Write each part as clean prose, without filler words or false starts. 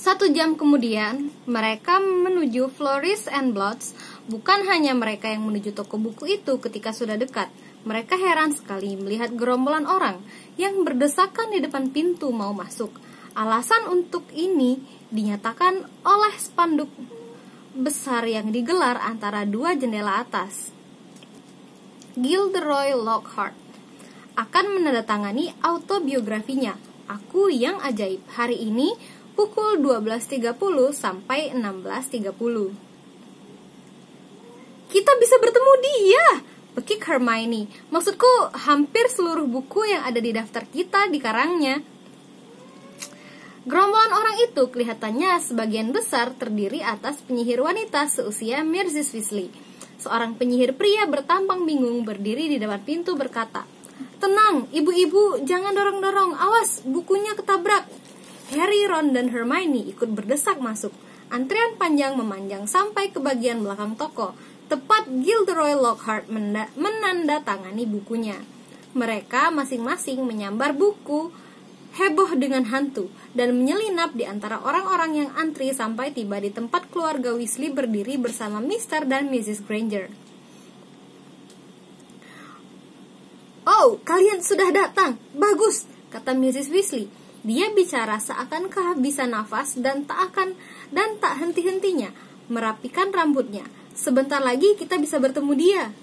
1 jam kemudian, mereka menuju Flourish and Bloods. Bukan hanya mereka yang menuju toko buku itu ketika sudah dekat. Mereka heran sekali melihat gerombolan orang yang berdesakan di depan pintu mau masuk. Alasan untuk ini dinyatakan oleh spanduk besar yang digelar antara 2 jendela atas. Gilderoy Lockhart akan menandatangani autobiografinya, Aku yang Ajaib, hari ini pukul 12.30 sampai 16.30. Kita bisa bertemu dia, bekik Hermione. Maksudku, hampir seluruh buku yang ada di daftar kita dikarangnya. Gerombolan orang itu kelihatannya sebagian besar terdiri atas penyihir wanita seusia Mrs. Weasley. Seorang penyihir pria bertampang bingung berdiri di depan pintu berkata, "Tenang, ibu-ibu, jangan dorong-dorong, awas, bukunya ketabrak." Harry, Ron, dan Hermione ikut berdesak masuk. Antrian panjang memanjang sampai ke bagian belakang toko. Tepat Gilderoy Lockhart menandatangani bukunya. Mereka masing-masing menyambar buku, heboh dengan hantu, dan menyelinap di antara orang-orang yang antri sampai tiba di tempat keluarga Weasley berdiri bersama Mr. dan Mrs. Granger. "Oh, kalian sudah datang. Bagus," kata Mrs. Weasley. Dia bicara seakan kehabisan nafas dan tak henti-hentinya merapikan rambutnya. "Sebentar lagi kita bisa bertemu dia."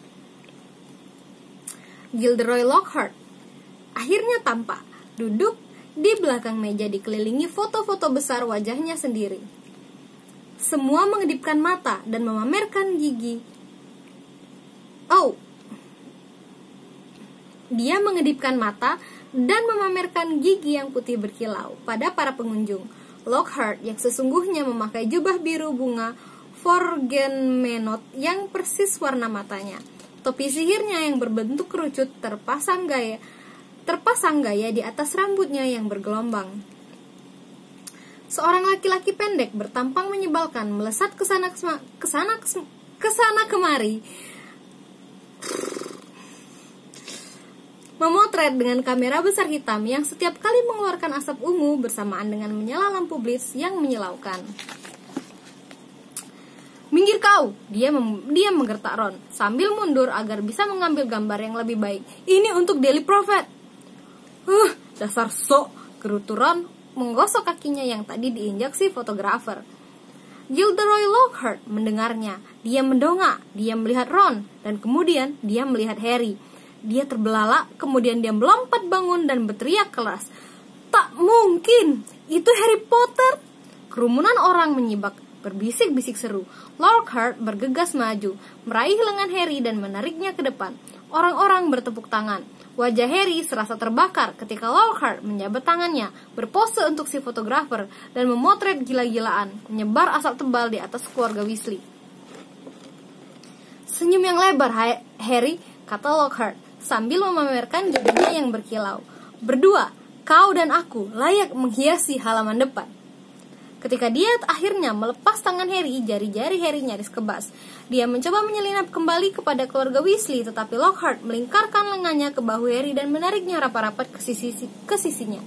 Gilderoy Lockhart akhirnya tampak duduk di belakang meja dikelilingi foto-foto besar wajahnya sendiri. Semua mengedipkan mata dan memamerkan gigi. Dia mengedipkan mata dan memamerkan gigi yang putih berkilau pada para pengunjung. Lockhart yang sesungguhnya memakai jubah biru bunga Forgetmenot yang persis warna matanya. Topi sihirnya yang berbentuk kerucut terpasang gaya di atas rambutnya yang bergelombang. Seorang laki-laki pendek bertampang menyebalkan melesat kesana kemari, memotret dengan kamera besar hitam yang setiap kali mengeluarkan asap ungu bersamaan dengan menyala lampu blitz yang menyilaukan. "Minggir kau!" Dia menggertak Ron sambil mundur agar bisa mengambil gambar yang lebih baik. "Ini untuk Daily Prophet." Dasar sok," gerutu Ron menggosok kakinya yang tadi diinjak si fotografer. Gilderoy Lockhart mendengarnya. Dia mendongak, dia melihat Ron, dan kemudian dia melihat Harry. Dia terbelalak, kemudian dia melompat bangun dan berteriak keras, "Tak mungkin! Itu Harry Potter!" Kerumunan orang menyibak, berbisik-bisik seru. Lockhart bergegas maju, meraih lengan Harry dan menariknya ke depan. Orang-orang bertepuk tangan. Wajah Harry serasa terbakar ketika Lockhart menjabat tangannya, berpose untuk si fotografer, dan memotret gila-gilaan, menyebar asap tebal di atas keluarga Weasley. "Senyum yang lebar, Harry," kata Lockhart, sambil memamerkan giginya yang berkilau. "Berdua, kau dan aku, layak menghiasi halaman depan." Ketika dia akhirnya melepas tangan Harry, jari-jari Harry nyaris kebas. Dia mencoba menyelinap kembali kepada keluarga Weasley, tetapi Lockhart melingkarkan lengannya ke bahu Harry dan menariknya rapat-rapat ke sisinya.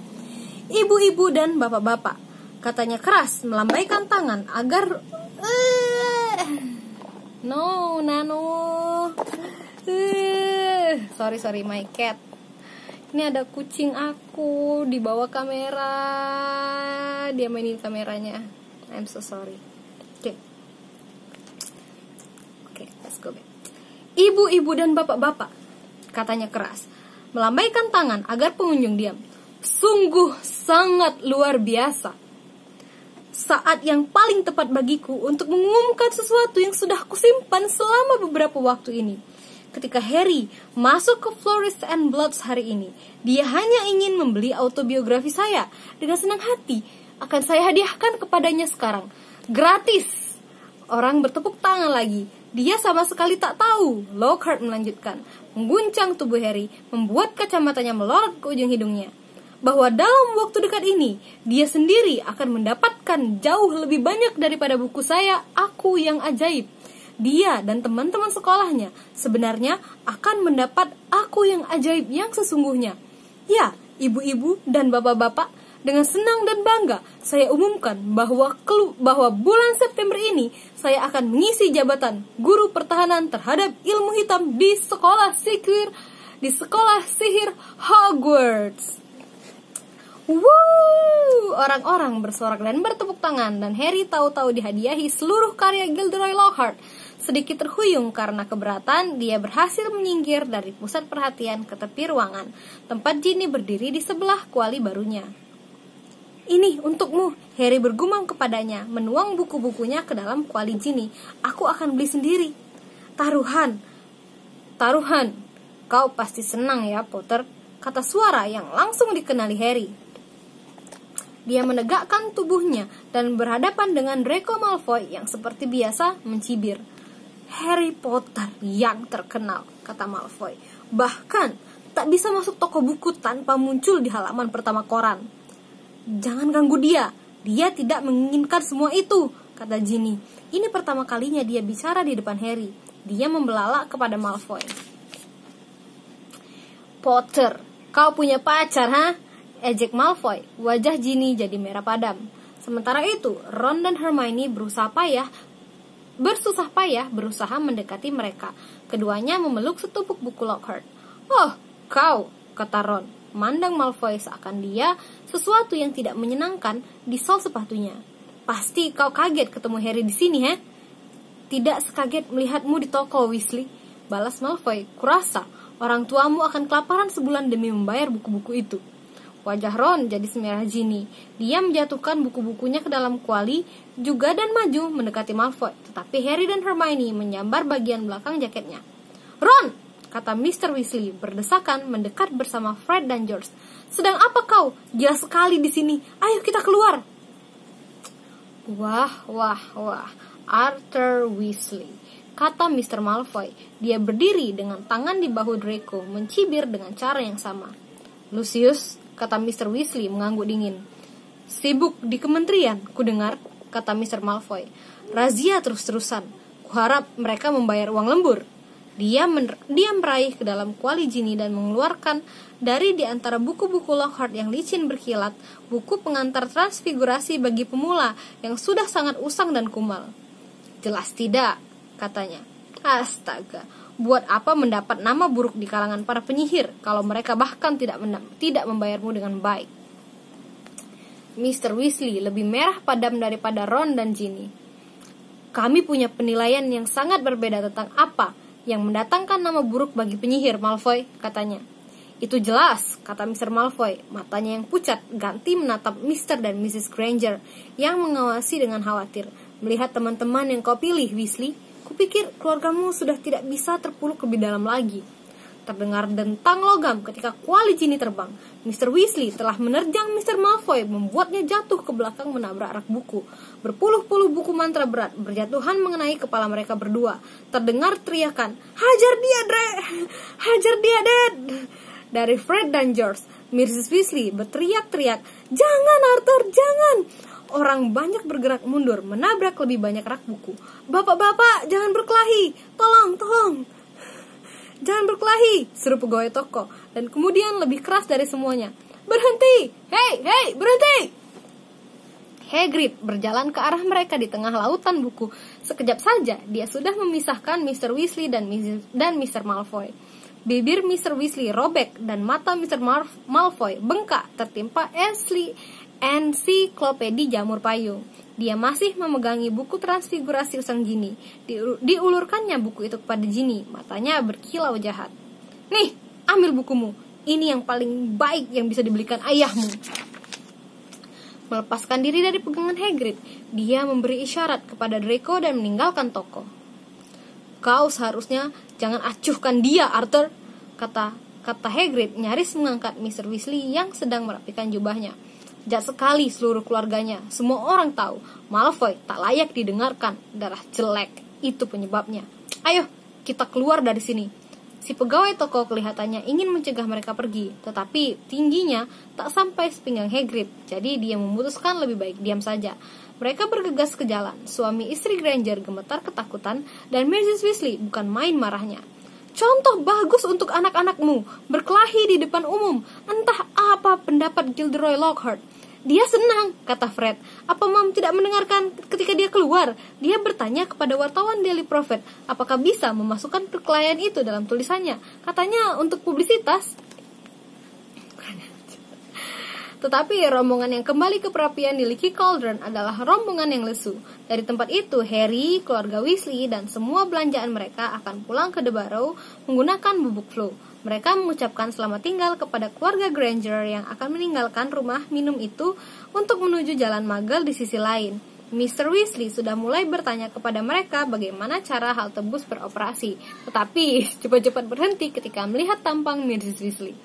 "Ibu-ibu dan bapak-bapak," katanya keras, melambaikan tangan agar Sorry, my cat. Ini ada kucing aku di bawah kamera. Dia mainin kameranya. I'm so sorry. Oke, let's go back. "Ibu-ibu dan bapak-bapak," katanya keras, melambaikan tangan agar pengunjung diam. "Sungguh sangat luar biasa. Saat yang paling tepat bagiku untuk mengumumkan sesuatu yang sudah kusimpan selama beberapa waktu ini. Ketika Harry masuk ke Flourish and Bloods hari ini, dia hanya ingin membeli autobiografi saya. Dengan senang hati akan saya hadiahkan kepadanya sekarang. Gratis." Orang bertepuk tangan lagi. "Dia sama sekali tak tahu," Lockhart melanjutkan, mengguncang tubuh Harry, membuat kacamatanya melorot ke ujung hidungnya, "bahwa dalam waktu dekat ini, dia sendiri akan mendapatkan jauh lebih banyak daripada buku saya, Aku yang Ajaib. Dia dan teman-teman sekolahnya sebenarnya akan mendapat Aku yang Ajaib yang sesungguhnya. Ya, ibu-ibu dan bapak-bapak, Dengan senang dan bangga, saya umumkan bahwa bulan September ini saya akan mengisi jabatan guru pertahanan terhadap ilmu hitam di sekolah sihir Hogwarts. Woo! Orang-orang bersorak dan bertepuk tangan, dan Harry tahu-tahu dihadiahi seluruh karya Gilderoy Lockhart. Sedikit terhuyung karena keberatan, dia berhasil menyingkir dari pusat perhatian ke tepi ruangan, tempat Ginny berdiri di sebelah kuali barunya. Ini untukmu, Harry bergumam kepadanya, menuang buku-bukunya ke dalam kuali Ginny. Aku akan beli sendiri. Taruhan. Kau pasti senang ya, Potter, kata suara yang langsung dikenali Harry. Dia menegakkan tubuhnya dan berhadapan dengan Draco Malfoy yang seperti biasa mencibir. Harry Potter yang terkenal, kata Malfoy. Bahkan tak bisa masuk toko buku tanpa muncul di halaman pertama koran. Jangan ganggu dia tidak menginginkan semua itu, kata Ginny. Ini pertama kalinya dia bicara di depan Harry. Dia membelalak kepada Malfoy. Potter, kau punya pacar, ha? Ejek Malfoy. Wajah Ginny jadi merah padam. Sementara itu, Ron dan Hermione bersusah payah berusaha mendekati mereka. Keduanya memeluk setumpuk buku Lockhart. Oh, kau, kata Ron, mandang Malfoy seakan dia sesuatu yang tidak menyenangkan di sol sepatunya. Pasti kau kaget ketemu Harry di sini, ha? Tidak sekaget melihatmu di toko, Weasley, balas Malfoy. Kurasa orang tuamu akan kelaparan sebulan demi membayar buku-buku itu. Wajah Ron jadi semerah Ginny. Dia menjatuhkan buku-bukunya ke dalam kuali juga dan maju mendekati Malfoy. Tetapi Harry dan Hermione menyambar bagian belakang jaketnya. Ron, kata Mr. Weasley berdesakan mendekat bersama Fred dan George. Sedang apa kau? Jelas sekali di sini. Ayo kita keluar. Wah, Arthur Weasley, kata Mr. Malfoy. Dia berdiri dengan tangan di bahu Draco, mencibir dengan cara yang sama. Lucius, kata Mr. Weasley mengangguk dingin. Sibuk di kementerian, kudengar, kata Mr. Malfoy. Razia terus-terusan. Kuharap mereka membayar uang lembur. Dia meraih ke dalam kuali Ginny dan mengeluarkan dari di antara buku-buku Lockhart yang licin berkilat, buku pengantar transfigurasi bagi pemula yang sudah sangat usang dan kumal. Jelas tidak, katanya. Astaga, buat apa mendapat nama buruk di kalangan para penyihir kalau mereka bahkan tidak membayarmu dengan baik. Mr. Weasley lebih merah padam daripada Ron dan Ginny. Kami punya penilaian yang sangat berbeda tentang apa yang mendatangkan nama buruk bagi penyihir, Malfoy, katanya. Itu jelas, kata Mr. Malfoy. Matanya yang pucat ganti menatap Mr. dan Mrs. Granger yang mengawasi dengan khawatir. Melihat teman-teman yang kau pilih, Weasley, kupikir keluargamu sudah tidak bisa terpuruk lebih dalam lagi. Terdengar dentang logam ketika kuali Ginny terbang. Mr. Weasley telah menerjang Mr. Malfoy, membuatnya jatuh ke belakang menabrak rak buku. Berpuluh-puluh buku mantra berat berjatuhan mengenai kepala mereka berdua. Terdengar teriakan, "Hajar dia, Dre! Hajar dia, Dad!" Dari Fred dan George. Mrs. Weasley berteriak-teriak, "Jangan, Arthur, jangan!" Orang banyak bergerak mundur, menabrak lebih banyak rak buku. "Bapak-bapak, jangan berkelahi! Tolong! Jangan berkelahi!" seru pegawai toko. Dan kemudian lebih keras dari semuanya, "Berhenti! Hei, berhenti!" Hagrid berjalan ke arah mereka di tengah lautan buku. Sekejap saja, dia sudah memisahkan Mr. Weasley dan Mr. Malfoy. Bibir Mr. Weasley robek dan mata Mr. Malfoy bengkak tertimpa ensiklopedi jamur payung. Dia masih memegangi buku transfigurasi usang Ginny. Diulurkannya buku itu kepada Ginny. Matanya berkilau jahat. "Nih, ambil bukumu. Ini yang paling baik yang bisa dibelikan ayahmu." Melepaskan diri dari pegangan Hagrid, dia memberi isyarat kepada Draco dan meninggalkan toko. "Kau seharusnya jangan acuhkan dia, Arthur," kata Hagrid nyaris mengangkat Mr. Weasley yang sedang merapikan jubahnya. "Jahat sekali seluruh keluarganya. Semua orang tahu Malfoy tak layak didengarkan. Darah jelek, itu penyebabnya. Ayo, kita keluar dari sini." Si pegawai toko kelihatannya ingin mencegah mereka pergi, tetapi tingginya tak sampai sepinggang Hagrid, jadi dia memutuskan lebih baik diam saja. Mereka bergegas ke jalan. Suami istri Granger gemetar ketakutan dan Mrs. Weasley bukan main marahnya. "Contoh bagus untuk anak-anakmu, berkelahi di depan umum. Entah apa pendapat Gilderoy Lockhart. Dia senang, kata Fred. Apa Mom tidak mendengarkan ketika dia keluar? Dia bertanya kepada wartawan Daily Prophet, apakah bisa memasukkan perkelahian itu dalam tulisannya. Katanya untuk publisitas. Tetapi rombongan yang kembali ke perapian di Leaky Cauldron adalah rombongan yang lesu. Dari tempat itu, Harry, keluarga Weasley, dan semua belanjaan mereka akan pulang ke The Barrow menggunakan bubuk flu. Mereka mengucapkan selamat tinggal kepada keluarga Granger yang akan meninggalkan rumah minum itu untuk menuju jalan Muggle di sisi lain. Mr. Weasley sudah mulai bertanya kepada mereka bagaimana cara halte bus beroperasi. Tetapi cepat-cepat berhenti ketika melihat tampang Mrs. Weasley.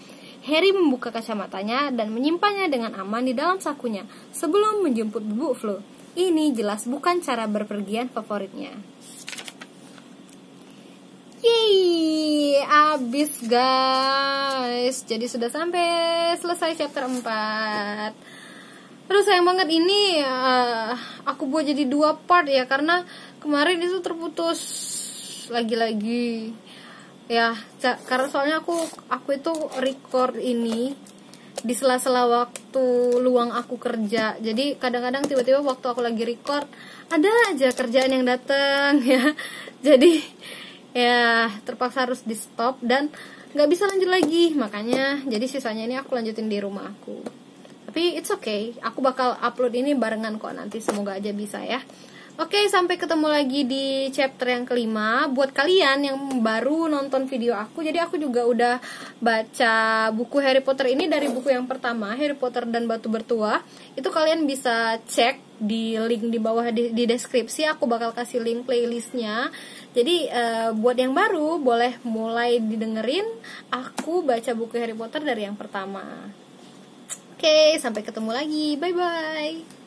Harry membuka kacamatanya dan menyimpannya dengan aman di dalam sakunya sebelum menjemput bubuk flu. Ini jelas bukan cara berpergian favoritnya. Yeay, abis guys. Jadi sudah sampai selesai chapter 4. Terus sayang banget ini aku buat jadi 2 part ya, karena kemarin itu terputus lagi-lagi. Ya, karena soalnya aku itu record ini di sela-sela waktu luang aku kerja. Jadi kadang-kadang tiba-tiba waktu aku lagi record ada aja kerjaan yang datang ya. Jadi ya terpaksa harus di stop dan nggak bisa lanjut lagi. Makanya jadi sisanya ini aku lanjutin di rumah aku. Tapi it's okay, aku bakal upload ini barengan kok nanti, semoga aja bisa ya. Oke, sampai ketemu lagi di chapter yang kelima. Buat kalian yang baru nonton video aku, jadi aku juga udah baca buku Harry Potter ini dari buku yang pertama, Harry Potter dan Batu Bertuah. Itu kalian bisa cek di link di bawah di deskripsi, aku bakal kasih link playlistnya. Jadi buat yang baru boleh mulai didengerin aku baca buku Harry Potter dari yang pertama. Oke, sampai ketemu lagi. Bye-bye.